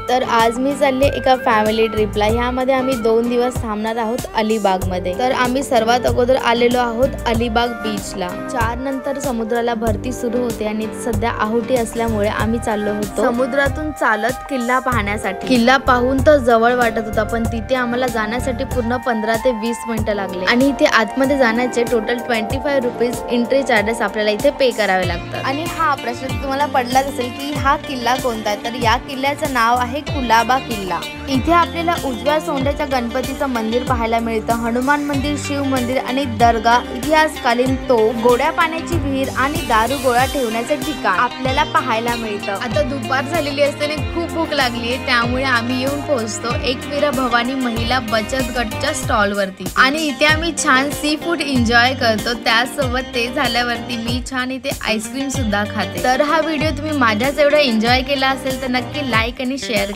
तर आज मी चालले एका फॅमिली ट्रिपला। ह्यामध्ये आम्ही 2 दिवस थांबणार आहोत अलिबागमध्ये। तर आम्ही सर्वात अगोदर आलेलो आहोत अलिबाग बीचला। 4 नंतर समुद्राला भरती सुरू होते आणि सध्या आहुती असल्यामुळे आम्ही चाललो होतो समुद्रातून चालत किल्ला पाहण्यासाठी। किल्ला पाहून तर जवळ वाटत होता, पण तिथे आम्हाला जाण्यासाठी पूर्ण 15 ते 20 मिनिटं लागले आणि इथे आतमध्ये जाण्याचे टोटल 25 रुपीज एंट्री चार्जेस आपल्याला इथे पे करावे लागतात। आणि हा प्रश्न तुम्हाला पडलाच असेल की हा किल्ला कोणता आहे, तर या किल्ल्याचं नाव आहे कुलाबा किल्ला। इथे आपल्याला उजव्या सोंड्याच्या गणपतीचं मंदिर पाहायला मिळतं, हनुमान मंदिर, शिव मंदिर आणि दर्गा, इतिहासकालीन तोफ, गोड्या पाण्याची विहीर आणि दारू गोळा ठेवण्याचे ठिकाण आपल्याला पाहायला मिळतं। आता दुपार झालेली असताना खूप भूक लागली आहे, त्यामुळे आम्ही येऊन पोहोचतो एकवीरा भवानी महिला बचत गटच्या स्टॉल वरती आणि इथे आम्ही छान सी फूड एन्जॉय करतो। त्यासोबत ते झाल्यावरती मी छान इथे आईस्क्रीम सुद्धा खाते। तर हा व्हिडिओ तुम्ही माझ्याच एवढा एन्जॉय केला असेल तर नक्की लाईक आणि शेअर